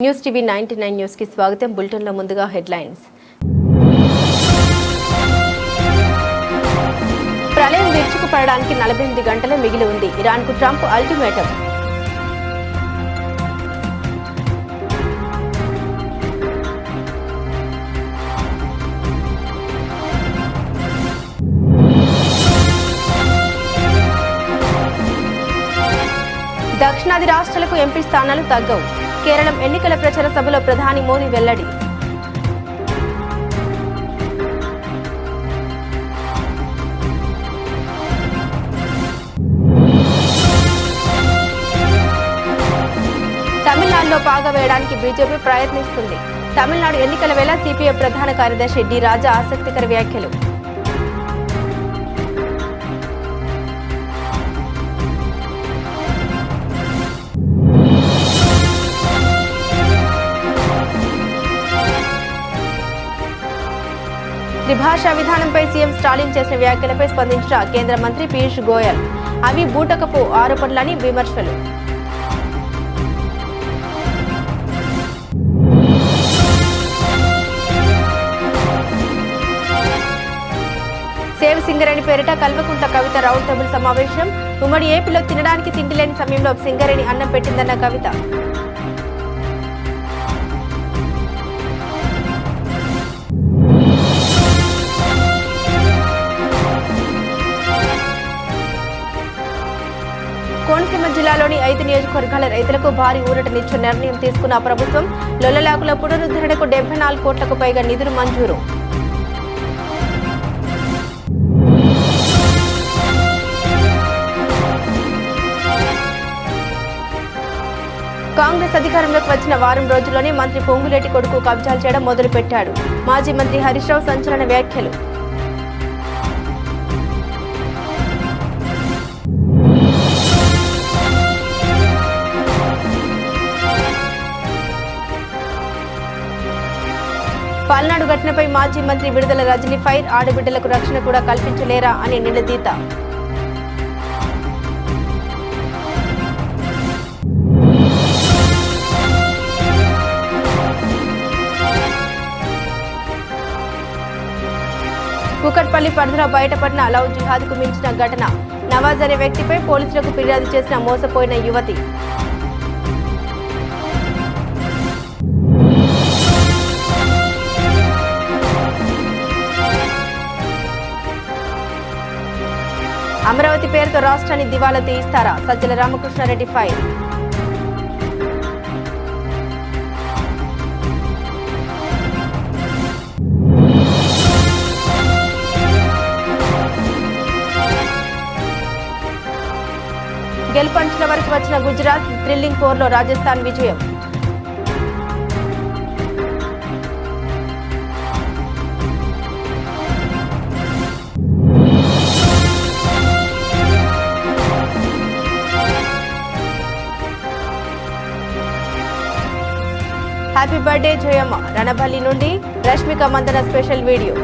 News TV 99 news కి స్వాగతం. Bulletin లో ముందుగా హెడ్లైన్స్. ప్రళయం విరుచుకుపడడానికి 48 గంటలే మిగిలి ఉంది. ఇరాన్ కు ట్రంప్ అల్టిమేటం. దక్షిణాది రాష్ట్రాలకు ఎంపీ స్థానాలు తగ్గవు. కేరళం ఎన్నికల ప్రచార సభలో ప్రధాని మోదీ వెల్లడి. తమిళనాడులో పాగా వేయడానికి బీజేపీ ప్రయత్నిస్తుంది. తమిళనాడు ఎన్నికల వేళ సిపిఐ ప్రధాన కార్యదర్శి డి రాజా ఆసక్తికర వ్యాఖ్యలు. త్రిభాషా విధానంపై సీఎం స్టాలిన్ చేసిన వ్యాఖ్యలపై స్పందించిన కేంద్ర మంత్రి పీయూష్ గోయల్. అవి బూటకపు ఆరోపణలని విమర్శలు. సేవ్ సింగరేణి పేరిట కల్వకుంట్ల కవిత రౌండ్ టేబుల్ సమావేశం. ఉమ్మడి ఏపీలో తినడానికి తిండి లేని సమయంలో సింగరేణి అన్నం పెట్టిందన్న కవిత. కోనసీమ జిల్లాలోని 5 నియోజకవర్గాల రైతులకు భారీ ఊరటనిచ్చే నిర్ణయం తీసుకున్న ప్రభుత్వం. లొల్లలాకుల పునరుద్ధరణకు 74 కోట్లకు పైగా నిధులు మంజూరు. కాంగ్రెస్ అధికారంలోకి వచ్చిన వారం రోజుల్లోనే మంత్రి పొంగులేటి కొడుకు కబ్జాలు చేయడం మొదలుపెట్టాడు. మాజీ మంత్రి హరీష్ రావు సంచలన వ్యాఖ్యలు. పల్నాడు ఘటనపై మాజీ మంత్రి విడుదల రజనీ ఫైర్. ఆడబిడ్డలకు రక్షణ కూడా కల్పించలేరా అని నిలదీత. కూకట్పల్లి పరిధిలో బయటపడిన లవ్ జిహాద్ కు మించిన ఘటన. నవాజ్ అనే వ్యక్తిపై పోలీసులకు ఫిర్యాదు చేసిన మోసపోయిన యువతి. అమరావతి పేరుతో రాష్ట్రాన్ని దివాలా తీయిస్తారా? సజ్జల రామకృష్ణారెడ్డి ఫైర్. గెలుపంచుల వరకు వచ్చిన గుజరాత్. థ్రిల్లింగ్ పోర్లో రాజస్థాన్ విజయం. Happy birthday Jayamma. రణబల్లి నుండి Rashmika Mandanna special video.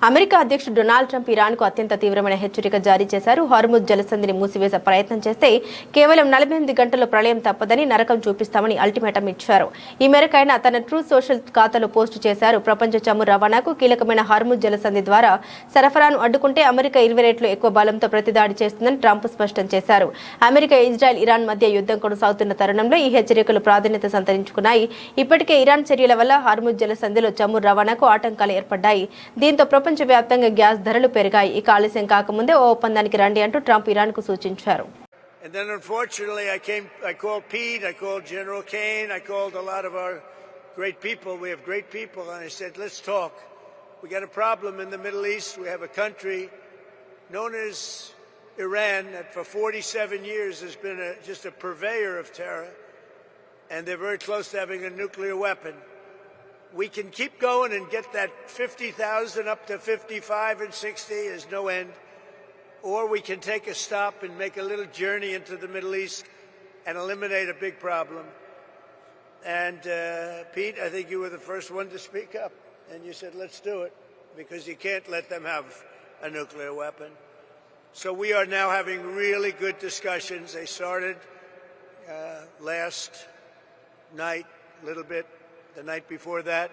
America అధ్యక్షుడు డొనాల్డ్ ట్రంప్ ఇరాన్కు అత్యంత తీవ్రమైన హెచ్చరిక జారీ చేశారు. హార్ముజ్ జలసంధిని మూసివేసే ప్రయత్నం చేస్తే కేవలం 48 గంటల్లో ప్రళయం తప్పదని, నరకం చూపిస్తామని అల్టిమేటం ఇచ్చారు. ఈ మేరకు ఆయన తన ట్రూత్ సోషల్ ఖాతాలో పోస్టు చేశారు. ప్రపంచ చమురు రవాణాకు కీలకమైన హార్ముజ్ జలసంధి ద్వారా సరఫరాను అడ్డుకుంటే అమెరికా 20 రెట్లు ఎక్కువ బలంతో ప్రతిదాడి చేస్తుందని ట్రంప్ స్పష్టం చేశారు. అమెరికా, ఇజ్రాయెల్, ఇరాన్ మధ్య యుద్ధం కొనసాగుతున్న తరుణంలో ఈ హెచ్చరికలు ప్రాధాన్యత సంతరించుకున్నాయి. ఇప్పటికే ఇరాన్ చర్యల వల్ల హార్ముజ్ జలసంధిలో చమురు రవాణాకు ఆటంకాలు ఏర్పడ్డాయి. దీంతో ప్రపంచవ్యాప్తంగా గ్యాస్ ధరలు పెరిగాయి. ఇక ఆలస్యం కాకముందే ఓ ఒప్పందానికి రండి అంటూ ట్రంప్ ఇరాన్ కు సూచించారు. And then unfortunately I called Pete, I called General Kane, I called a lot of our great people. We have great people, and I said, let's talk. We got a problem in the Middle East. We have a country known as Iran that for 47 years has been just a purveyor of terror, and they're very close to having a nuclear weapon. We can keep going and get that 50,000 up to 55 and 60 is no end. Or we can take a stop and make a little journey into the Middle East and eliminate a big problem. And Pete, I think you were the first one to speak up. And you said, let's do it, because you can't let them have a nuclear weapon. So we are now having really good discussions. They started last night, a little bit, the night before that.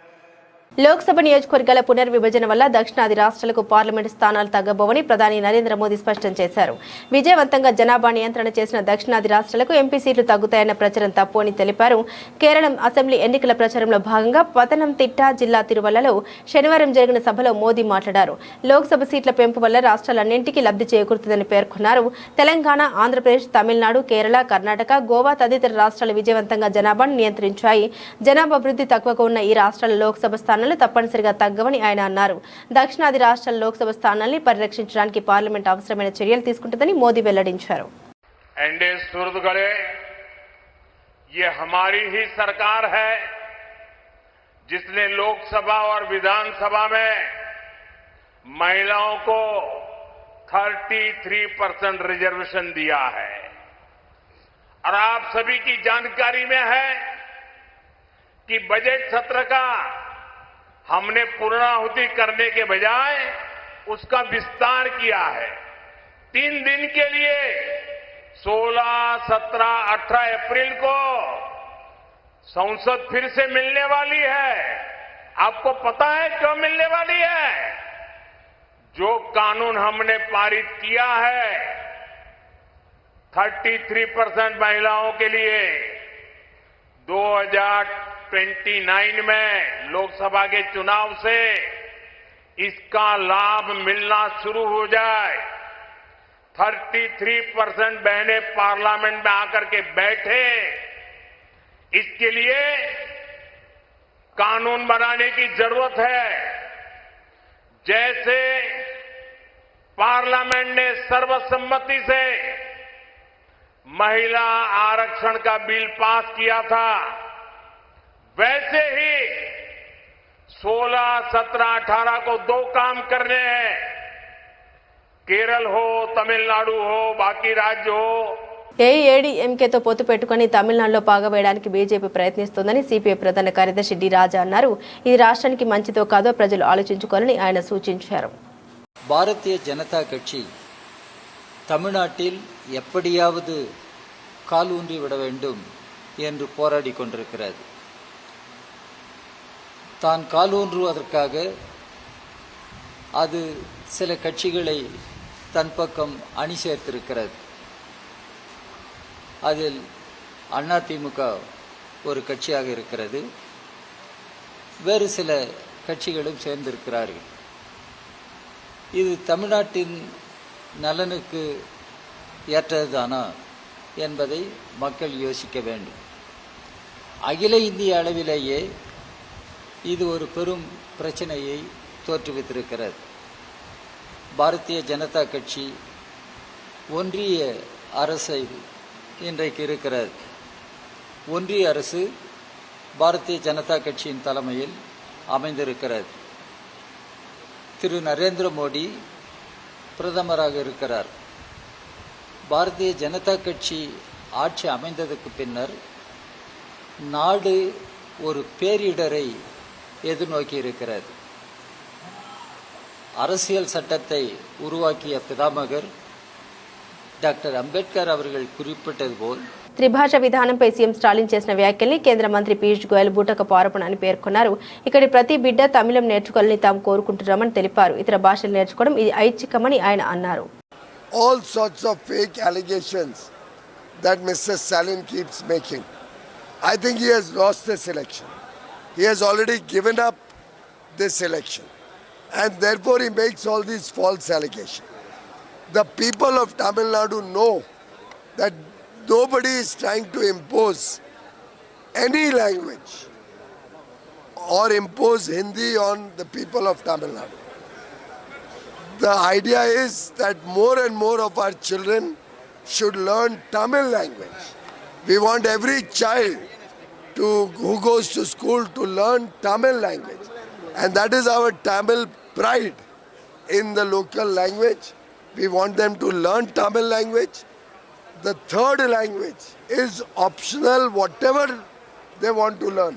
Lok Sabha నియోజకవర్గాల పునర్విభజన వల్ల దక్షిణాది రాష్ట్రాలకు parliament స్థానాలు తగ్గబోవని ప్రధాని నరేంద్ర మోదీ స్పష్టం చేశారు. విజయవంతంగా జనాభా నియంత్రణ చేసిన దక్షిణాది రాష్ట్రాలకు ఎంపీ సీట్లు తగ్గుతాయన్న ప్రచారం తప్పు అని తెలిపారు. కేరళం అసెంబ్లీ ఎన్నికల ప్రచారంలో భాగంగా పతనంతిట్ట జిల్లా తిరువల్లలో శనివారం జరిగిన సభలో మోదీ మాట్లాడారు. లోక్సభ సీట్ల పెంపు వల్ల రాష్ట్రాలన్నింటికీ లబ్ధి చేకూరుతుందని పేర్కొన్నారు. తెలంగాణ, ఆంధ్రప్రదేశ్, తమిళనాడు, కేరళ, కర్ణాటక, గోవా తదితర రాష్ట్రాలు విజయవంతంగా జనాభాను నియంత్రించాయి. జనాభా వృద్ధి తక్కువగా ఉన్న ఈ రాష్ట్రాల లోక్సభ స్థానాలు తప్పనిసరిగా తగ్గవని ఆయన అన్నారు. దక్షిణాది రాష్ట్రాల లోక్సభ స్థానాల్ని పరిరక్షించడానికి పార్లమెంట్ అవసరమైన చర్యలు తీసుకుంటుందని మోదీ వెల్లడించారు. एनडीए सुर्द करे, ये हमारी ही सरकार है जिसने लोकसभा और विधानसभा में महिलाओं को 33% रिजर्वेशन दिया है. और आप सभी की जानकारी में है कि बजट सत्र का हमने पूर्णाहुति करने के बजाय उसका विस्तार किया है. 3 दिन के लिए 16, 17, 18 अप्रैल को संसद फिर से मिलने वाली है. आपको पता है क्यों मिलने वाली है? जो कानून हमने पारित किया है 33% महिलाओं के लिए 2029 में लोकसभा के चुनाव से इसका लाभ मिलना शुरू हो जाए. 33% बहनें पार्लियामेंट में आकर के बैठे, इसके लिए कानून बनाने की जरूरत है. जैसे पार्लियामेंट ने सर्वसम्मति से महिला आरक्षण का बिल पास किया था, वैसे ही 16, 17, 18 को 2 काम करने हैं. केरल हो, तमिलनाडु हो, बाकी राज्य हो. ఏఐఏడీఎంకేతో పొత్తు పెట్టుకుని తమిళనాడులో పాగవేయడానికి బీజేపీ ప్రయత్నిస్తోందని సిపిఐ ప్రధాన కార్యదర్శి డి రాజా అన్నారు. ఇది రాష్ట్రానికి మంచిదో కాదో ప్రజలు ఆలోచించుకోవాలని ఆయన సూచించారు. பாரதிய ஜனதா கட்சி தமிழ்நாட்டில் எப்படியாவது கால் ஊன்றி விட வேண்டும் என்று போராடி கொண்டிருக்கிறது. தான் கால் ஊன்றுவதற்காக அது சில கட்சிகளை தன் பக்கம் அணி சேர்த்திருக்கிறது. அதில் அதிமுக ஒரு கட்சியாக இருக்கிறது, வேறு சில கட்சிகளும் சேர்ந்திருக்கிறார்கள். இது தமிழ்நாட்டின் நலனுக்கு ஏற்றதுதானா என்பதை மக்கள் யோசிக்க வேண்டும். அகில இந்திய அளவிலேயே இது ஒரு பெரும் பிரச்சனையை தோற்றுவித்திருக்கிறது. பாரதிய ஜனதா கட்சி ஒன்றிய அரசை இன்றைக்கு இருக்கிறது. ஒன்றிய அரசு பாரதிய ஜனதா கட்சியின் தலைமையில் அமைந்திருக்கிறது. திரு நரேந்திர மோடி பிரதமராக இருக்கிறார். பாரதிய ஜனதா கட்சி ஆட்சி அமைந்ததற்கு பின்னர் நாடு ஒரு பேரிடரை எதிர்நோக்கி இருக்கிறது. அரசியல் சட்டத்தை உருவாக்கிய பிதாமகர் డాక్టర్ అంబేద్కర్ அவர்கள் குறிப்பிட்டது போல் త్రిభాష విధానంపై సీఎం స్టాలిన్ చేసిన వ్యాఖ్యల్ని కేంద్ర మంత్రి పీయూష్ గోయల్ బూటకపు ఆరోపణ అని పేర్కొన్నారు. ఇక్కడి ప్రతి బిడ్డ తమిళం నేర్చుకోవాలని తాము కోరుకుంటున్నామని తెలిపారు. ఇతర భాషలు నేర్చుకోవడం ఇది ఐచ్ఛికమని ఆయన అన్నారు. All sorts of fake allegations that Mr. Stalin keeps making. I think he has lost this election. He has already given up this election. And therefore he makes all these false allegations. The people of Tamil Nadu know that nobody is trying to impose any language or impose Hindi on the people of Tamil Nadu. The idea is that more and more of our children should learn Tamil language. We want every child who goes to school to learn Tamil language. And that is our Tamil pride in the local language. We want them to learn Tamil language. The third language is optional, whatever they want to learn.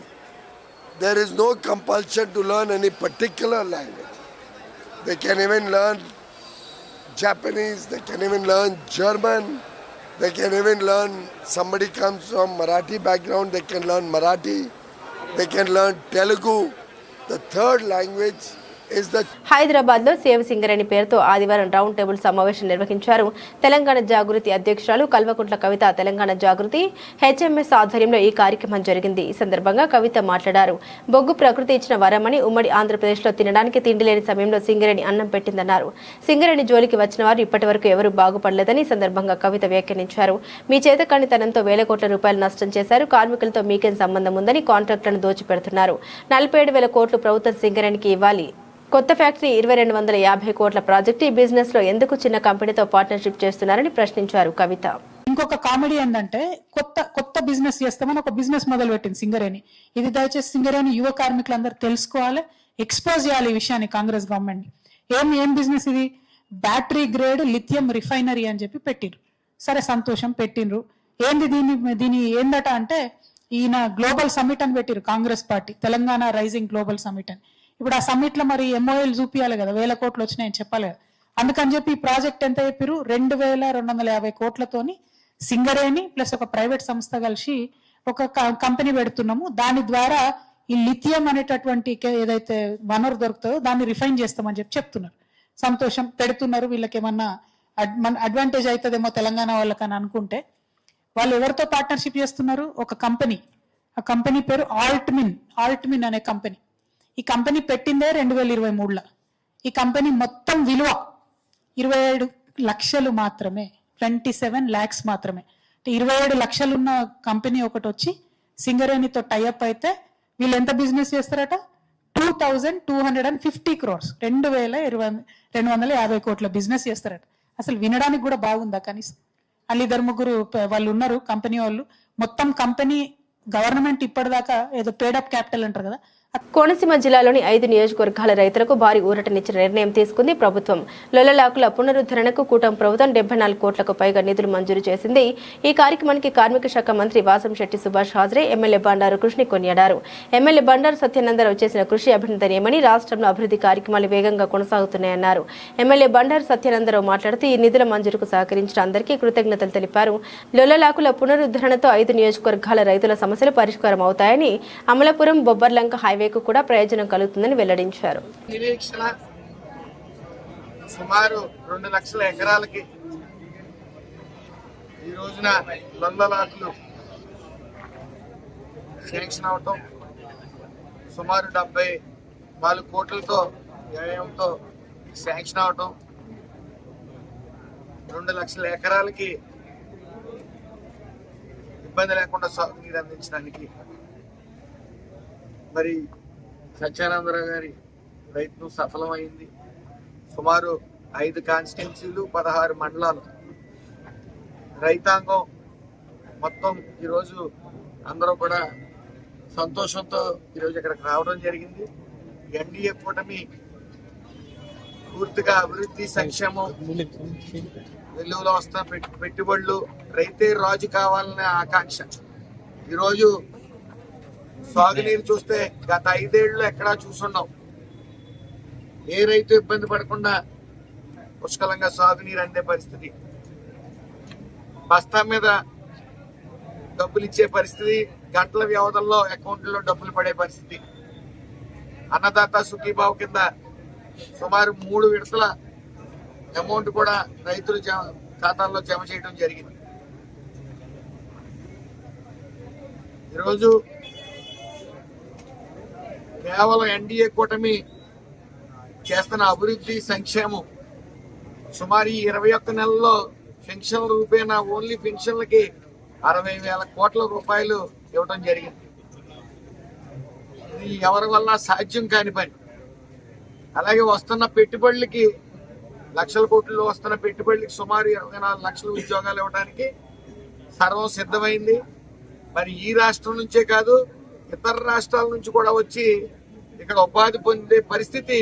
There is no compulsion to learn any particular language. They can even learn Japanese, they can even learn German, they can even learn, somebody comes from Marathi background, they can learn Marathi, they can learn Telugu. The third language is the Hyderabad లో save Singareni పేరుతో ఆదివారం round table సమావేశం నిర్వహించారు. తెలంగాణ జాగృతి అధ్యక్షురాలు కల్వకుంట్ల కవిత తెలంగాణ జాగృతి HMS ఆధ్వర్యంలో ఈ కార్యక్రమం జరిగింది. ఈ సందర్భంగా కవిత మాట్లాడారు. బొగ్గు ప్రకృతి ఇచ్చిన వరమని ఉమ్మడి ఆంధ్రప్రదేశ్ లో తినడానికి తిండి లేని సమయంలో సింగరేణి అన్నం పెట్టిందన్నారు. సింగరేణి జోలికి వచ్చిన వారు ఇప్పటి వరకు ఎవరూ బాగుపడలేదని సందర్భంగా కవిత వ్యాఖ్యానించారు. మీ చేతకానితనంతో వేల కోట్ల రూపాయలు నష్టం చేశారు. కార్మికులతో మీకేం సంబంధం ఉందని కాంట్రాక్టులను దోచిపెడుతున్నారు. 47,000 కోట్లు ప్రభుత్వం సింగరేణికి ఇవ్వాలి. కొత్త ఫ్యాక్టరీ 2250 కోట్ల ప్రాజెక్టు. ఈ బిజినెస్ లో ఎందుకు చిన్న కంపెనీతో పార్ట్నర్షిప్ చేస్తున్నారని ప్రశ్నించారు కవిత. ఇంకొక కామెడీ ఏంటంటే కొత్త బిజినెస్ చేస్తామని ఒక బిజినెస్ మొదలు పెట్టింది సింగరేణి. ఇది దయచేసి సింగరేణి యువ కార్మికులందరూ తెలుసుకోవాలి, ఎక్స్పోజ్ చేయాలి ఈ విషయాన్ని కాంగ్రెస్ గవర్నమెంట్. ఏం బిజినెస్ ఇది? బ్యాటరీ గ్రేడ్ లిథియం రిఫైనరీ అని చెప్పి పెట్టిండ్రు. సరే, సంతోషం, పెట్టిండ్రు. ఏంది దీని ఏందట అంటే ఈయన గ్లోబల్ సమ్మిట్ అని పెట్టిరు Congress party, Telangana rising global summit అని. ఇప్పుడు ఆ సమ్మిట్ లో మరి ఎంఓఎల్ చూపియాలి కదా, 1000 కోట్లు వచ్చినాయని చెప్పాలి కదా. అందుకని చెప్పి ఈ ప్రాజెక్ట్ ఎంత చెప్పారు? 2250 కోట్లతోని సింగరేణి ప్లస్ ఒక ప్రైవేట్ సంస్థ కలిసి ఒక కంపెనీ పెడుతున్నాము. దాని ద్వారా ఈ లిథియం అనేటటువంటి ఏదైతే వనరు దొరుకుతుందో దాన్ని రిఫైన్ చేస్తామని చెప్పి చెప్తున్నారు. సంతోషం, పెడుతున్నారు. వీళ్ళకి ఏమన్నా అడ్వాంటేజ్ అవుతుందేమో తెలంగాణ వాళ్ళకని అనుకుంటే వాళ్ళు ఎవరితో పార్ట్నర్షిప్ చేస్తున్నారు? ఒక కంపెనీ. ఆ కంపెనీ పేరు ఆల్ట్మిన్ అనే కంపెనీ. ఈ కంపెనీ పెట్టిందే 2023లో. ఈ కంపెనీ మొత్తం విలువ 27 లక్షలు మాత్రమే, 27 lakhs మాత్రమే. 27 లక్షలు ఉన్న కంపెనీ ఒకటి వచ్చి సింగరేణితో టైఅప్ అయితే వీళ్ళు ఎంత బిజినెస్ చేస్తారట? 2250 crores, 2250 కోట్ల బిజినెస్ చేస్తారట. అసలు వినడానికి కూడా బాగుందా కనీసం? వాళ్ళు 2-3 వాళ్ళు ఉన్నారు కంపెనీ వాళ్ళు. మొత్తం కంపెనీ గవర్నమెంట్ ఇప్పటిదాకా ఏదో పేడప్ క్యాపిటల్ అంటారు కదా. కోనసీమ జిల్లాలోని 5 నియోజకవర్గాల రైతులకు భారీ ఊరటనిచ్చిన నిర్ణయం తీసుకుంది ప్రభుత్వం. లొల్లలాకుల పునరుద్ధరణకు కూటమి ప్రభుత్వం 74 కోట్లకు పైగా నిధులు మంజూరు చేసింది. ఈ కార్యక్రమానికి కార్మిక శాఖ మంత్రి వాసంశెట్టి సుభాష్ హాజరై ఎమ్మెల్యే బండారు కృషిని కొనియాడారు. ఎమ్మెల్యే బండారు సత్యానందరావు చేసిన కృషి అభినందనీయమని, రాష్ట్రంలో అభివృద్ధి కార్యక్రమాలు వేగంగా కొనసాగుతున్నాయన్నారు. ఎమ్మెల్యే బండారు సత్యానందరావు మాట్లాడుతూ ఈ నిధుల మంజూరుకు సహకరించిన అందరికీ కృతజ్ఞతలు తెలిపారు. లొల్లలాకుల పునరుద్ధరణతో 5 నియోజకవర్గాల రైతుల సమస్యలు పరిష్కారం అవుతాయని, అమలాపురం బొబ్బర్లంక హైవేకు కూడా ప్రయోజనం కలుగుతుందని వెల్లడించారు. సుమారు 2 లక్షల ఎకరాలకి ఈ రోజున లొల్లలాకులు శాంక్షన్ అవటం, సుమారు 74 కోట్లతో వ్యయంతో శాంక్షన్ అవటం, 2 లక్షల ఎకరాలకి ఇబ్బంది లేకుండా సాగునీరు అందించడానికి మరి సత్యానందరావు గారి ప్రయత్నం సఫలమైంది. సుమారు 5 కాన్స్టిట్యున్సీలు, 16 మండలాలు రైతాంగం మొత్తం ఈరోజు అందరూ కూడా సంతోషంతో ఈరోజు ఇక్కడికి రావడం జరిగింది. ఎన్డీఏ కూటమి పూర్తిగా అభివృద్ధి, సంక్షేమం, వెలుగులో వస్తున్న పెట్టుబడులు, రైతే రాజు కావాలనే ఆకాంక్ష. ఈరోజు సాగునీరు చూస్తే గత 5 ఏళ్ళు ఎక్కడా చూసున్నాం. ఏ రైతు ఇబ్బంది పడకుండా పుష్కలంగా సాగునీరు అందే పరిస్థితి, బస్తా మీద డబ్బులు ఇచ్చే పరిస్థితి, గంటల వ్యవధుల్లో అకౌంట్లో డబ్బులు పడే పరిస్థితి. అన్నదాత సుఖీభావ్ కింద సుమారు 3 విడతల అమౌంట్ కూడా రైతుల ఖాతాల్లో జమ చేయడం జరిగింది. ఈరోజు కేవలం ఎన్డీఏ కూటమి చేస్తున్న అభివృద్ధి, సంక్షేమం సుమారు 21 నెలల్లో పెన్షన్ రూపేణా ఓన్లీ పెన్షన్లకి 60,000 కోట్ల రూపాయలు ఇవ్వడం జరిగింది. ఇది ఎవరి వల్ల సాధ్యం కాని పని. అలాగే వస్తున్న పెట్టుబడులకి, లక్షల కోట్లు వస్తున్న పెట్టుబడులకి సుమారు 24 లక్షల ఉద్యోగాలు ఇవ్వడానికి సర్వం సిద్ధమైంది. మరి ఈ రాష్ట్రం నుంచే కాదు, ఇతర రాష్ట్రాల నుంచి కూడా వచ్చి ఇక్కడ ఉపాధి పొందే పరిస్థితి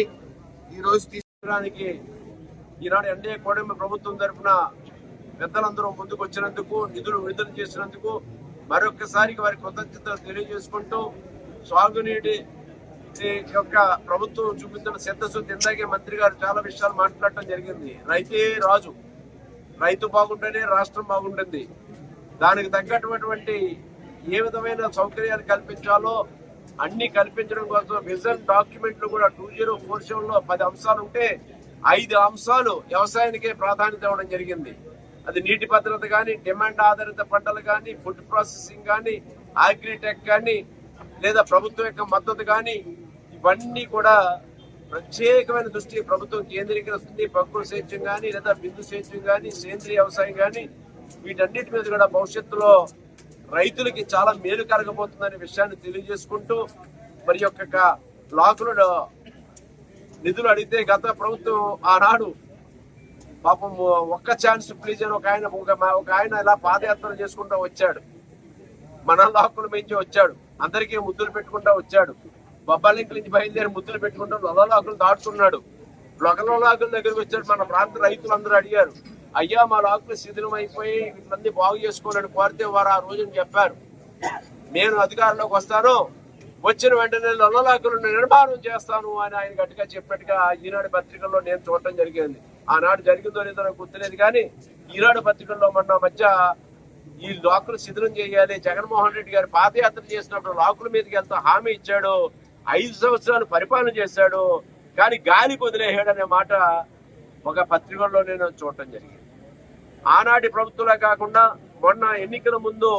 ఈ రోజు తీసుకోవడానికి ఈనాడు ఎన్డీఏ కూటమి ప్రభుత్వం తరఫున పెద్దలందరూ ముందుకు వచ్చినందుకు, నిధులు విడుదల చేసినందుకు మరొకసారి వారి కృతజ్ఞతలు తెలియజేసుకుంటూ, సాగునీటి ఈ యొక్క ప్రభుత్వం చూపించిన సిద్ధశుద్ధి, ఇందాకే మంత్రి గారు చాలా విషయాలు మాట్లాడటం జరిగింది. రైతే రాజు, రైతు బాగుంటేనే రాష్ట్రం బాగుంటుంది. దానికి తగ్గటువంటి ఏ విధమైన సౌకర్యాలు కల్పించాలో అన్ని కల్పించడం కోసం విజన్ డాక్యుమెంట్లు కూడా 2047లో 10 అంశాలు ఉంటే 5 అంశాలు వ్యవసాయానికే ప్రాధాన్యత ఇవ్వడం జరిగింది. అది నీటి భద్రత కానీ, డిమాండ్ ఆధారిత పంటలు కానీ, ఫుడ్ ప్రాసెసింగ్ కానీ, అగ్రిటెక్ కానీ, లేదా ప్రభుత్వం యొక్క మద్దతు కానీ, ఇవన్నీ కూడా ప్రత్యేకమైన దృష్టి ప్రభుత్వం కేంద్రీకరిస్తుంది. ప్రకృతి సేద్యం కానీ, లేదా బిందు సేద్యం కానీ, సేంద్రీయ వ్యవసాయం కానీ, వీటన్నిటి మీద కూడా భవిష్యత్తులో రైతులకి చాలా మేలు కలగబోతుందనే విషయాన్ని తెలియజేసుకుంటూ, మరి యొక్క బ్లాకులు నిధులు అడిగితే గత ప్రభుత్వం ఆనాడు పాపం ఒక్క ఛాన్స్ ప్లీజ్ అని ఒక ఆయన ఇలా పాదయాత్ర చేసుకుంటూ వచ్చాడు. మన లాకులు పెంచి వచ్చాడు, అందరికీ ముద్దులు పెట్టుకుంటా వచ్చాడు. బొబ్బాలింకుల నుంచి బయలుదేరి ముద్దులు పెట్టుకుంటూ లొలలాకులు దాటుతున్నాడు. లొకలలాకుల దగ్గరికి వచ్చాడు. మన ప్రాంత రైతులందరూ అడిగారు, అయ్యా మా లాకులు శిథిలం అయిపోయి వీళ్ళందరూ బాగు చేసుకోవాలని కోరితే వారు ఆ రోజున చెప్పారు, నేను అధికారంలోకి వస్తాను, వచ్చిన వెంటనే లొల్లలాకులను నిర్మాణం చేస్తాను అని ఆయన గట్టిగా చెప్పినట్టుగా ఈనాడు పత్రికల్లో నేను చూడటం జరిగింది. ఆనాడు జరిగిందో లేదో నాకు గుర్తులేదు, కానీ ఈనాడు పత్రికల్లో మొన్న మధ్య ఈ లాకులు శిథిలం చేయాలి, జగన్మోహన్ రెడ్డి గారు పాదయాత్ర చేసినప్పుడు లాకుల మీదకి వెళ్తా హామీ ఇచ్చాడు, 5 సంవత్సరాలు పరిపాలన చేశాడు, కానీ గాలికి వదిలేసాడు అనే మాట ఒక పత్రికల్లో నేను చూడటం జరిగింది. ఆనాటి ప్రభుత్వంలో కాకుండా మొన్న ఎన్నికల ముందు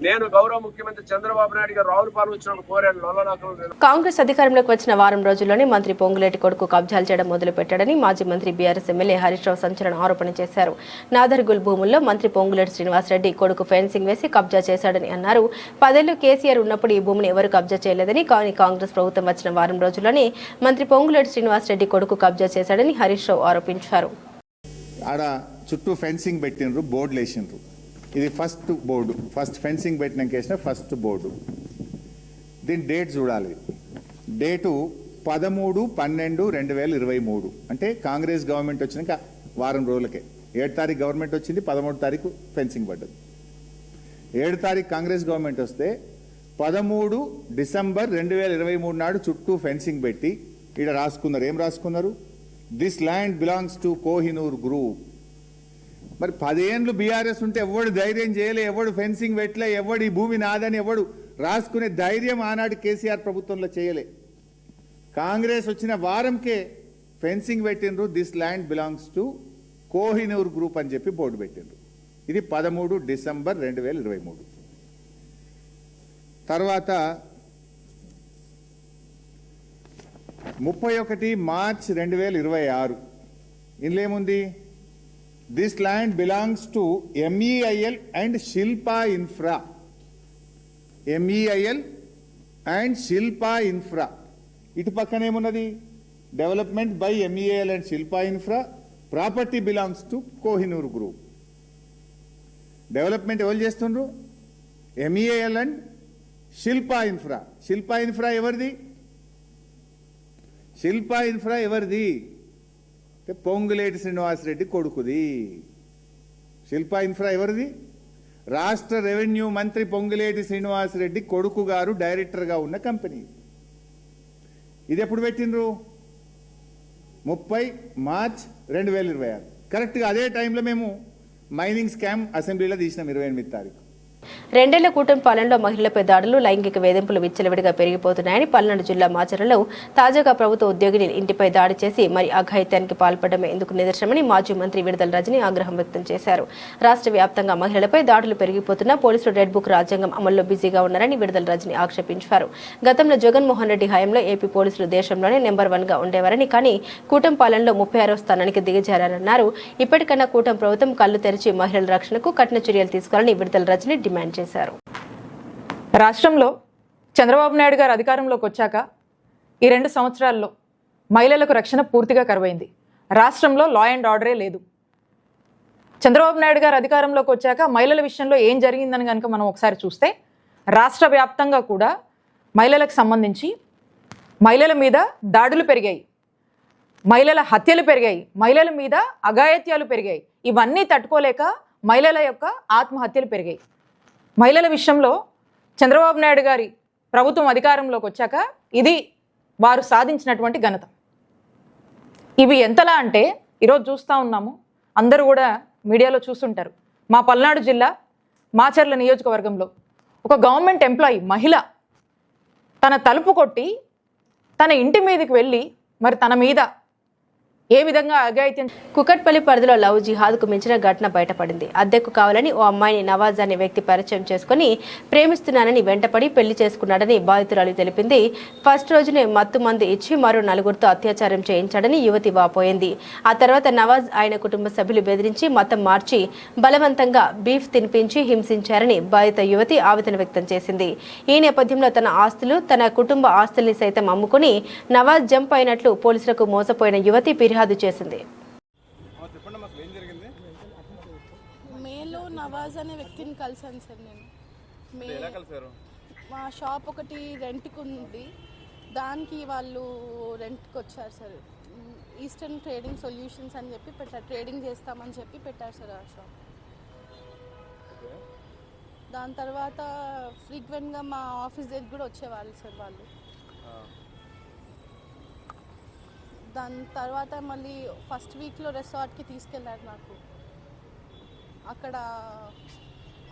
నేను గౌరవ ముఖ్యమంత్రి చంద్రబాబు నాయుడు గారు రావులపాలెం వచ్చినప్పుడు కోరాను లొల్లలాకులు. కాంగ్రెస్ అధికారంలోకి వచ్చిన వారం రోజుల్లోనే మంత్రి పొంగులేటి కొడుకు కబ్జాలు చేయడం మొదలుపెట్టాడని మాజీ మంత్రి బీఆర్ఎస్ ఎమ్మెల్యే హరీష్ రావు సంచలన ఆరోపణ చేశారు. నాదర్గుల్ భూముల్లో మంత్రి పొంగులేటి శ్రీనివాసరెడ్డి కొడుకు ఫెన్సింగ్ వేసి కబ్జా చేశాడని అన్నారు. 10 ఏళ్లు కేసీఆర్ ఉన్నప్పుడు ఈ భూమిని ఎవరు కబ్జా చేయలేదని, కానీ కాంగ్రెస్ ప్రభుత్వం వచ్చిన వారం రోజుల్లోనే మంత్రి పొంగులేటి శ్రీనివాసరెడ్డి కొడుకు కబ్జా చేశాడని హరీష్ రావు ఆరోపించారు. ఆడ చుట్టూ ఫెన్సింగ్ పెట్టినరు, బోర్డులు వేసినారు. ఇది ఫస్ట్ బోర్డు, ఫస్ట్ ఫెన్సింగ్ పెట్టినాక వేసిన ఫస్ట్ బోర్డు. దీని డేట్ చూడాలి. డేటు 13/12/2023, అంటే కాంగ్రెస్ గవర్నమెంట్ వచ్చినాక వారం రోజులకే. 7 తారీఖు గవర్నమెంట్ వచ్చింది, 13 తారీఖు ఫెన్సింగ్ పడ్డది. 7 తారీఖు కాంగ్రెస్ గవర్నమెంట్ వస్తే 13 డిసెంబర్ 2023 నాడు చుట్టూ ఫెన్సింగ్ పెట్టి ఇక్కడ రాసుకున్నారు. ఏం రాసుకున్నారు? This land belongs to Kohinoor group. మరి 10 ఏళ్ళు బీఆర్ఎస్ ఉంటే ఎవడు ధైర్యం చేయలే, ఎవడు ఫెన్సింగ్ పెట్టలే, ఎవడు ఈ భూమి నాదని ఎవడు రాసుకునే ధైర్యం ఆనాడు కేసీఆర్ ప్రభుత్వంలో చేయలే. కాంగ్రెస్ వచ్చిన వారంకే ఫెన్సింగ్ పెట్టినరు. This land belongs to Kohinoor group అని చెప్పి బోర్డు పెట్టినరు. ఇది 13 డిసెంబర్ 2023. తర్వాత 31 మార్చ్ 2026 ఇందులో ఏముంది? This land belongs to MEIL and Shilpa infra. MEIL and Shilpa infra. ఇటు పక్కన ఏమున్నది? Development by MEIL and Shilpa infra. Property belongs to Kohinoor group. Development ఎవరు చేస్తుండ్రు? MEIL and Shilpa infra. Shilpa infra ఎవరిది? శిల్పా ఇన్ఫ్రా ఎవరిది? పొంగులేటి శ్రీనివాసరెడ్డి కొడుకుది. శిల్పా ఇన్ఫ్రా ఎవరిది? రాష్ట్ర రెవెన్యూ మంత్రి పొంగులేటి శ్రీనివాసరెడ్డి కొడుకు గారు డైరెక్టర్గా ఉన్న కంపెనీ. ఇది ఎప్పుడు పెట్టినరు? 30 మార్చ్ 2026. కరెక్ట్గా అదే టైంలో మేము మైనింగ్ స్కామ్ అసెంబ్లీలో తీసినాం 28 తారీఖు. 2 ఏళ్ల కూటమి పాలనలో మహిళలపై దాడులు, లైంగిక వేధింపులు విచ్చలవిడిగా పెరిగిపోతున్నాయని పల్నాడు జిల్లా మాచర్లలో తాజాగా ప్రభుత్వ ఉద్యోగిని ఇంటిపై దాడి చేసి మరి అఘాయిత్యానికి పాల్పడమే ఇందుకు నిదర్శనమని మాజీ మంత్రి విడుదల రజని ఆగ్రహం వ్యక్తం చేశారు. రాష్ట్ర వ్యాప్తంగా మహిళలపై దాడులు పెరిగిపోతున్నా పోలీసులు రెడ్ బుక్ రాజ్యాంగం అమల్లో బిజీగా ఉన్నారని విడుదల రజని ఆక్షేపించారు. గతంలో జగన్మోహన్ రెడ్డి హయాంలో ఏపీ పోలీసులు దేశంలోనే నెంబర్ 1గా ఉండేవారని, కానీ కూటమి పాలనలో 36వ స్థానానికి దిగజారన్నారు. ఇప్పటికైనా కూటమి ప్రభుత్వం కళ్లు తెరిచి మహిళల రక్షణకు కఠిన చర్యలు తీసుకోవాలని విడుదల రజని డిమాండ్ చేశారు. రాష్ట్రంలో చంద్రబాబు నాయుడు గారు అధికారంలోకి వచ్చాక ఈ 2 సంవత్సరాల్లో మహిళలకు రక్షణ పూర్తిగా కరువైంది. రాష్ట్రంలో లా అండ్ ఆర్డరే లేదు. చంద్రబాబు నాయుడు గారు అధికారంలోకి వచ్చాక మహిళల విషయంలో ఏం జరిగిందని కనుక మనం ఒకసారి చూస్తే రాష్ట్ర వ్యాప్తంగా కూడా మహిళలకు సంబంధించి మహిళల మీద దాడులు పెరిగాయి, మహిళల హత్యలు పెరిగాయి, మహిళల మీద అఘాయిత్యాలు పెరిగాయి. ఇవన్నీ తట్టుకోలేక మహిళల యొక్క ఆత్మహత్యలు పెరిగాయి. మహిళల విషయంలో చంద్రబాబు నాయుడు గారి ప్రభుత్వం అధికారంలోకి వచ్చాక ఇది వారు సాధించినటువంటి ఘనత. ఇవి ఎంతలా అంటే ఈరోజు చూస్తూ ఉన్నాము, అందరూ కూడా మీడియాలో చూస్తుంటారు. మా పల్నాడు జిల్లా మాచర్ల నియోజకవర్గంలో ఒక గవర్నమెంట్ ఎంప్లాయీ మహిళ తన తలుపు కొట్టి తన ఇంటి మీదకి వెళ్ళి మరి తన మీద ఏ విధంగా అఘాయిత్యం. కుకట్పల్లి పరిధిలో లవ్ జిహాద్కు మించిన ఘటన బయటపడింది. అద్దెకు కావాలని ఓ అమ్మాయిని నవాజ్ అనే వ్యక్తి పరిచయం చేసుకుని ప్రేమిస్తున్నానని వెంటపడి పెళ్లి చేసుకున్నాడని బాధితురాలు తెలిపింది. ఫస్ట్ రోజునే మత్తు మందు ఇచ్చి మరో 4గురితో అత్యాచారం చేయించాడని యువతి వాపోయింది. ఆ తర్వాత నవాజ్ ఆయన కుటుంబ సభ్యులు బెదిరించి మతం మార్చి బలవంతంగా బీఫ్ తినిపించి హింసించారని బాధిత యువతి ఆవేదన వ్యక్తం చేసింది. ఈ నేపథ్యంలో తన ఆస్తులు, తన కుటుంబ ఆస్తుల్ని సైతం అమ్ముకుని నవాజ్ జంప్ అయినట్లు పోలీసులకు మోసపోయిన యువతి ఫిర్యాదు చేసింది. మేలో నవాజ్ అనే వ్యక్తిని కలిసాను సార్. నేను మా షాప్ ఒకటి రెంట్కి ఉంది, దానికి వాళ్ళు రెంట్కి వచ్చారు సార్. ఈస్టర్న్ ట్రేడింగ్ సొల్యూషన్స్ అని చెప్పి పెట్టారు, ట్రేడింగ్ చేస్తామని చెప్పి పెట్టారు సార్ ఆ షాప్. దాని తర్వాత ఫ్రీక్వెంట్గా మా ఆఫీస్ దగ్గర కూడా వచ్చేవాళ్ళు సార్ వాళ్ళు. దాని తర్వాత మళ్ళీ ఫస్ట్ వీక్లో రిసార్ట్కి తీసుకెళ్ళారు. నాకు అక్కడ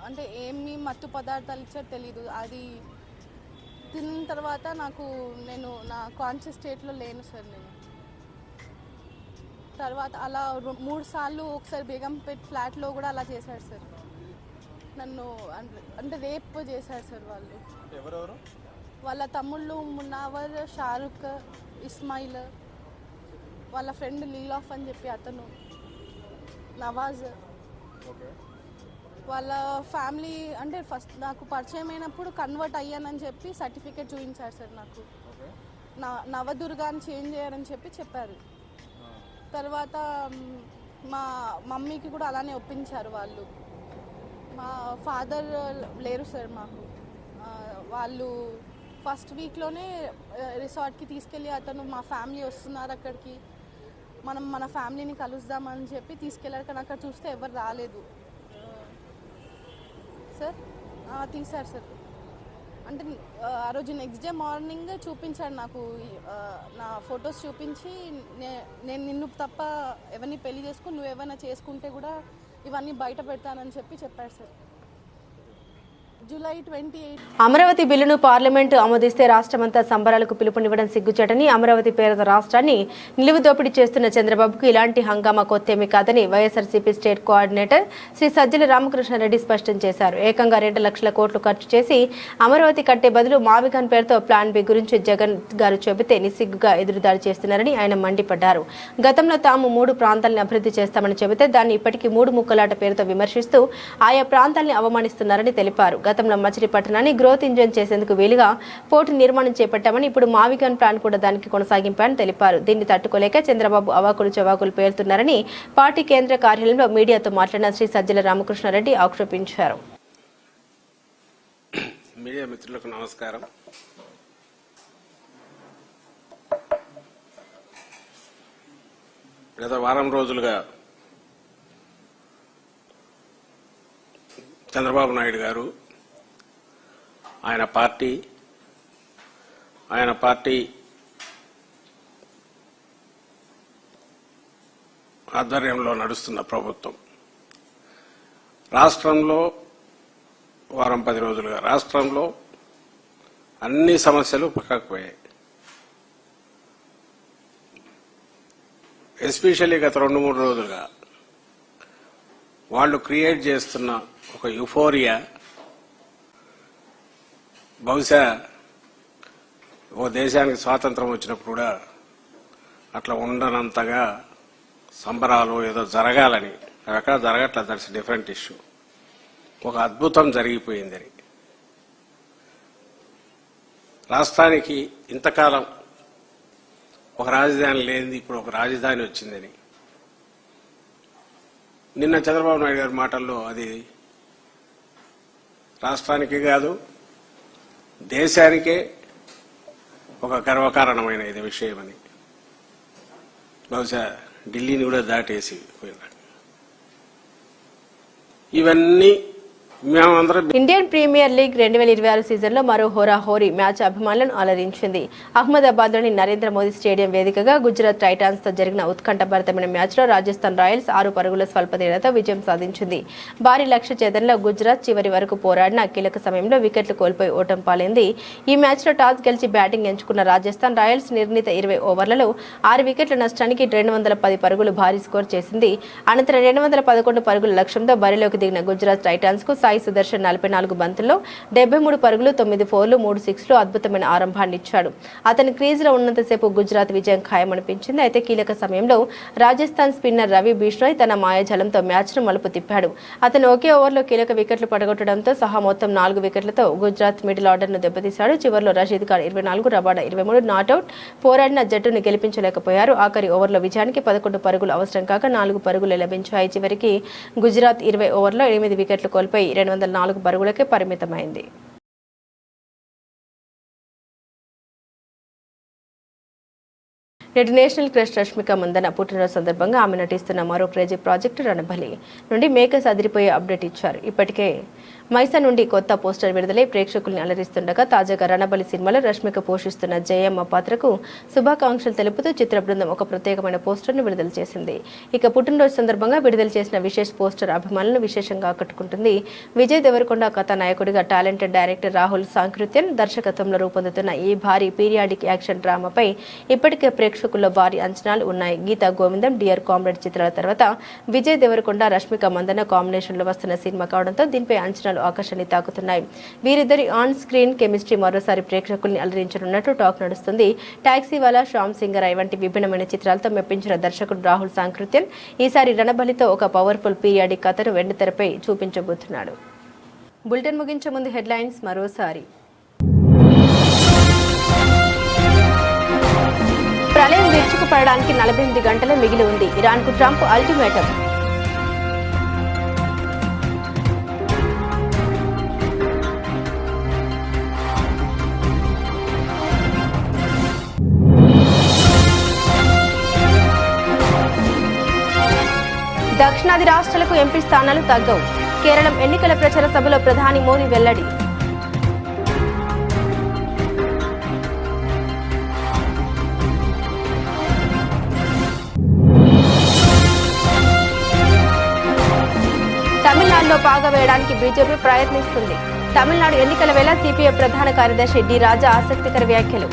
అంటే ఏమి మత్తు పదార్థాలు ఇచ్చారో తెలీదు. అది తిన్న తర్వాత నేను నా కాన్షియస్ స్టేట్లో లేను సార్. నేను తర్వాత అలా 3 సార్లు ఒకసారి బేగంపేట్ ఫ్లాట్లో కూడా అలా చేశారు సార్. నన్ను అంటే రేప్ చేశారు సార్ వాళ్ళు. ఎవరెవరు? వాళ్ళ తమ్ముళ్ళు మునావర్, షారుఖ్, ఇస్మాయిల్, వాళ్ళ ఫ్రెండ్ లీలాఫ్ అని చెప్పి అతను, నవాజ్. వాళ్ళ ఫ్యామిలీ అంటే ఫస్ట్ నాకు పరిచయం అయినప్పుడు కన్వర్ట్ అయ్యానని చెప్పి సర్టిఫికేట్ చూపించారు సార్ నాకు. నవదుర్గాని చేంజ్ చేయాలని చెప్పారు. తర్వాత మా మమ్మీకి కూడా అలానే ఒప్పించారు వాళ్ళు. మా ఫాదర్ లేరు సార్ మాకు. వాళ్ళు ఫస్ట్ వీక్లోనే రిసార్ట్కి తీసుకెళ్ళి అతను మా ఫ్యామిలీ వస్తున్నారు అక్కడికి, మన ఫ్యామిలీని కలుద్దామని చెప్పి తీసుకెళ్ళారు. కానీ అక్కడ చూస్తే ఎవరు రాలేదు సార్. తీశారు సార్. అంటే ఆ రోజు నెక్స్ట్ డే మార్నింగ్ చూపించాడు నాకు, నా ఫొటోస్ చూపించి నేను నిన్ను తప్ప ఎవరిని పెళ్లి చేసుకుని నువ్వు ఏమైనా చేసుకుంటే కూడా ఇవన్నీ బయట పెడతానని చెప్పారు సార్. జూలై 28. అమరావతి బిల్లును పార్లమెంటు ఆమోదిస్తే రాష్ట్రమంతా సంబరాలకు పిలుపునివ్వడం సిగ్గుచేటని అమరావతి పేరుతో రాష్ట్రాన్ని నిలువు దోపిడీ చేస్తున్న చంద్రబాబుకు ఇలాంటి హంగామా కొత్తేమీ కాదని వైఎస్ఆర్సీపీ స్టేట్ కోఆర్డినేటర్ శ్రీ సజ్జల రామకృష్ణారెడ్డి స్పష్టం చేశారు. ఏకంగా 2 లక్షల కోట్లు ఖర్చు చేసి అమరావతి కట్టే బదులు మావిగాన్ పేరుతో ప్లాన్ బి గురించి జగన్ గారు చెబితే నిస్సిగ్గుగా ఎదురుదాడి చేస్తున్నారని ఆయన మండిపడ్డారు. గతంలో తాము 3 ప్రాంతాలను అభివృద్ధి చేస్తామని చెబితే దాన్ని ఇప్పటికీ 3 ముక్కలాట పేరుతో విమర్శిస్తూ ఆయా ప్రాంతాలని అవమానిస్తున్నారని తెలిపారు. గతంలో మచిలీపట్నాన్ని గ్రోత్ ఇంజన్ చేసేందుకు వీలుగా పోర్టు నిర్మాణం చేపట్టామని, ఇప్పుడు మావిగాన్ ప్లాన్ కూడా దానికి కొనసాగింపారని తెలిపారు. దీన్ని తట్టుకోలేక చంద్రబాబు అవాకులు చవాకులు పేలుతున్నారని పార్టీ కేంద్ర కార్యాలయంలో మీడియాతో మాట్లాడిన శ్రీ సజ్జల రామకృష్ణారెడ్డి ఆక్షేపించారు. మీడియా మిత్రులకు నమస్కారం. గత వారం రోజులుగా చంద్రబాబు నాయుడు గారు ఆయన పార్టీ ఆధ్వర్యంలో నడుస్తున్న ప్రభుత్వం రాష్ట్రంలో వారం 10 రోజులుగా రాష్ట్రంలో అన్ని సమస్యలు పక్కకు పోయాయి. ఎస్పెషల్లీ గత 2-3 రోజులుగా వాళ్ళు క్రియేట్ చేస్తున్న ఒక యుఫోరియా బహుశా ఓ దేశానికి స్వాతంత్రం వచ్చినప్పుడు కూడా అట్లా ఉండనంతగా సంబరాలు ఏదో జరగాలని, అవి ఎక్కడ జరగట్లేదు. That's different issue. ఒక అద్భుతం జరిగిపోయిందని, రాష్ట్రానికి ఇంతకాలం ఒక రాజధాని లేనిది ఇప్పుడు ఒక రాజధాని వచ్చిందని నిన్న చంద్రబాబు నాయుడు గారి మాటల్లో అది రాష్ట్రానికి కాదు దేశానికే ఒక గర్వకారణమైన ఇది విషయమని, బహుశా ఢిల్లీని కూడా దాటేసి పోయినాడు. ఇవన్నీ మేమందరం ఇండియన్ ప్రీమియర్ లీగ్ 2026 సీజన్లో మరో హోరాహోరీ మ్యాచ్ అభిమానులను అలరించింది. అహ్మదాబాద్లోని నరేంద్ర మోదీ స్టేడియం వేదికగా గుజరాత్ టైటాన్స్ తో జరిగిన ఉత్కంఠభరితమైన మ్యాచ్లో రాజస్థాన్ రాయల్స్ 6 పరుగుల స్వల్ప తేడాతో విజయం సాధించింది. భారీ లక్ష్య ఛేదనలో గుజరాత్ చివరి వరకు పోరాడిన కీలక సమయంలో వికెట్లు కోల్పోయి ఓటమి పాలైంది. ఈ మ్యాచ్లో టాస్ గెలిచి బ్యాటింగ్ ఎంచుకున్న రాజస్థాన్ రాయల్స్ నిర్ణీత 20 ఓవర్లలో 6 వికెట్ల నష్టానికి 210 పరుగులు భారీ స్కోర్ చేసింది. అనంతరం 211 పరుగుల లక్ష్యంతో బరిలోకి దిగిన గుజరాత్ టైటాన్స్ కు సాయి సుదర్శన్ 44 బంతుల్లో 73 పరుగులు, 9 ఫోర్లు, 3 సిక్స్లు అద్భుతమైన ఆరంభాన్ని ఇచ్చాడు. అతని క్రీజ్లో ఉన్నంతసేపు గుజరాత్ విజయం ఖాయమనిపించింది. అయితే కీలక సమయంలో రాజస్థాన్ స్పిన్నర్ రవి బిష్ణోయ్ తన మాయాజాలంతో మ్యాచ్ను మలుపు తిప్పాడు. అతను ఒకే ఓవర్లో కీలక వికెట్లు పడగొట్టడంతో సహా మొత్తం 4 వికెట్లతో గుజరాత్ మిడిల్ ఆర్డర్ను దెబ్బతీశాడు. చివరిలో రషీద్ ఖాన్ 24, రబాడా 23 నాట్అవుట్ పోరాడిన జట్టును గెలిపించలేకపోయారు. ఆఖరి ఓవర్లో విజయానికి 11 పరుగులు అవసరం కాగా 4 పరుగులు లభించాయి. చివరికి గుజరాత్ 20 ఓవర్లో 8 వికెట్లు కోల్పోయి 204 పరుగులకే పరిమితమైంది. నేటి నేషనల్ క్రష్ రష్మిక మందన పుట్టినరోజు సందర్భంగా ఆమె నటిస్తున్న మరో క్రేజీ ప్రాజెక్టు రణబలి నుండి మేకర్స్ అదిరిపోయే అప్డేట్ ఇచ్చారు. ఇప్పటికే మైసా నుండి కొత్త పోస్టర్ విడుదలై ప్రేక్షకుల్ని అలరిస్తుండగా తాజాగా రణబలి సినిమాలో రష్మిక పోషిస్తున్న జయమ్మ పాత్రకు శుభాకాంక్షలు తెలుపుతూ చిత్ర బృందం ఒక ప్రత్యేకమైన పోస్టర్ను విడుదల చేసింది. ఇక పుట్టినరోజు సందర్భంగా విడుదల చేసిన విశేష పోస్టర్ అభిమానులను విశేషంగా ఆకట్టుకుంటుంది. విజయ్ దేవరకొండ కథానాయకుడిగా టాలెంటెడ్ డైరెక్టర్ రాహుల్ సాంకృత్యన్ దర్శకత్వంలో రూపొందుతున్న ఈ భారీ పీరియాడిక్ యాక్షన్ డ్రామాపై ఇప్పటికే ప్రేక్షకుల్లో భారీ అంచనాలు ఉన్నాయి. గీతా గోవిందం, డియర్ కామ్రేడ్ చిత్రాల తర్వాత విజయ్ దేవరకొండ, రష్మిక మందన కాంబినేషన్లో వస్తున్న సినిమా కావడంతో దీనిపై అంచనాలు ఆకర్షణని తాకుతున్నాయి. వీరిద్దరి ఆన్ స్క్రీన్ కెమిస్ట్రీ మరోసారి ప్రేక్షకుల్ని అలరించనున్నట్టు టాక్ నడుస్తుంది. టాక్సీవాలా, శ్యామ్ సింగరాయ్ వంటి విభిన్నమైన చిత్రాలతో మెప్పించిన దర్శకుడు రాహుల్ సాంకృత్యన్ ఈసారి రణబలితో ఒక పవర్ఫుల్ పీరియాడిక్ కథను వెండితెరపై చూపించబోతున్నాడు. బులెటిన్ ముగించే ముందు హెడ్లైన్స్ మరోసారి. ప్రళయం విరుచుకుపడడానికి 48 గంటలే మిగిలి ఉంది. ఇరాన్కు ట్రంప్ అల్టిమేటం. దక్షిణాది రాష్ట్రాలకు ఎంపీ స్థానాలు తగ్గవు. కేరళం ఎన్నికల ప్రచార సభలో ప్రధాని మోదీ వెల్లడి. తమిళనాడులో పాగా వేయడానికి బీజేపీ ప్రయత్నిస్తుంది. తమిళనాడు ఎన్నికల వేళ సిపిఐ ప్రధాన కార్యదర్శి డి రాజా ఆసక్తికర వ్యాఖ్యలు.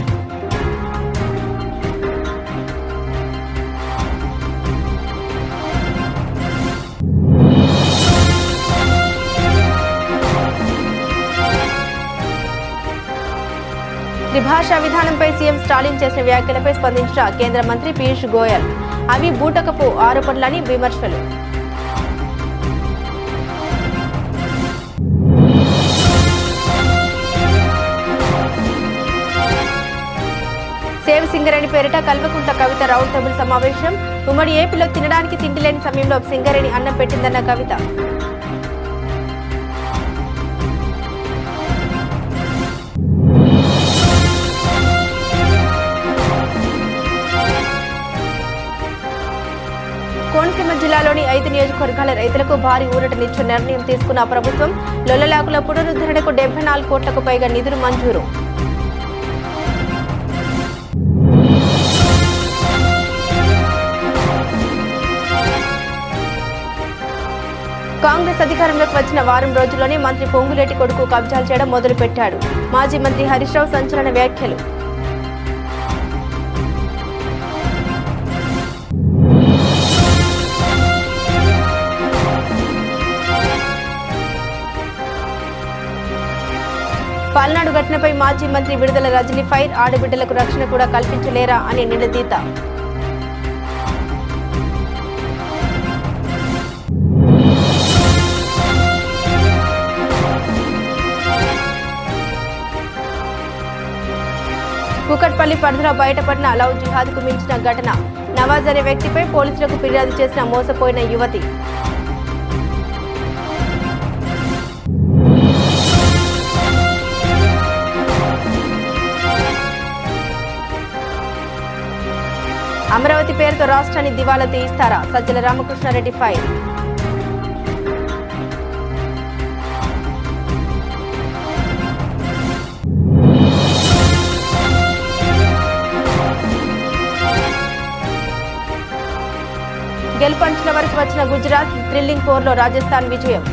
త్రిభాషా విధానంపై సీఎం స్టాలిన్ చేసిన వ్యాఖ్యలపై స్పందించిన కేంద్ర మంత్రి పీయూష్ గోయల్. అవి బూటకపు ఆరోపణలని విమర్శలు. సేవ్ సింగరేణి పేరిట కల్వకుంట్ల కవిత రౌండ్ టేబుల్ సమావేశం. ఉమ్మడి ఏపీలో తినడానికి తిండి లేని సమయంలో సింగరేణి అన్నం పెట్టిందన్న కవిత. కోనసీమ జిల్లాలోని 5 నియోజకవర్గాల రైతులకు భారీ ఊరటనిచ్చే నిర్ణయం తీసుకున్న ప్రభుత్వం. లొల్లలాకుల పునరుద్ధరణకు 74 కోట్లకు పైగా నిధులు మంజూరు. కాంగ్రెస్ అధికారంలోకి వచ్చిన వారం రోజుల్లోనే మంత్రి పొంగులేటి కొడుకు కబ్జాలు చేయడం మొదలుపెట్టాడు. మాజీ మంత్రి హరీష్ రావు సంచలన వ్యాఖ్యలు. పల్నాడు ఘటనపై మాజీ మంత్రి విడుదల రజనీ ఫైర్. ఆడబిడ్డలకు రక్షణ కూడా కల్పించలేరా అని నిలదీత. కూకట్పల్లి పరిధిలో బయటపడిన లవ్ జిహాద్కు మించిన ఘటన. నవాజ్ అనే వ్యక్తిపై పోలీసులకు ఫిర్యాదు చేసిన మోసపోయిన యువతి. అమరావతి పేరుతో రాష్ట్రాన్ని దివాలా తీయిస్తారా? సజ్జల రామకృష్ణారెడ్డి ఫైర్. గెలుపు అంచుల వరకు వచ్చిన గుజరాత్, థ్రిల్లింగ్ పోర్లో రాజస్థాన్ విజయం.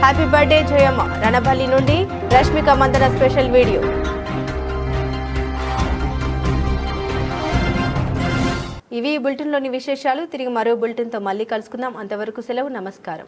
హ్యాపీ బర్త్డే జయమ్మ, రణభల్లి నుండి రష్మిక మందన స్పెషల్ వీడియో. ఇవి ఈ బులెటిన్లోని విశేషాలు. తిరిగి మరో బులెటిన్తో మళ్ళీ కలుసుకుందాం. అంతవరకు సెలవు. నమస్కారం.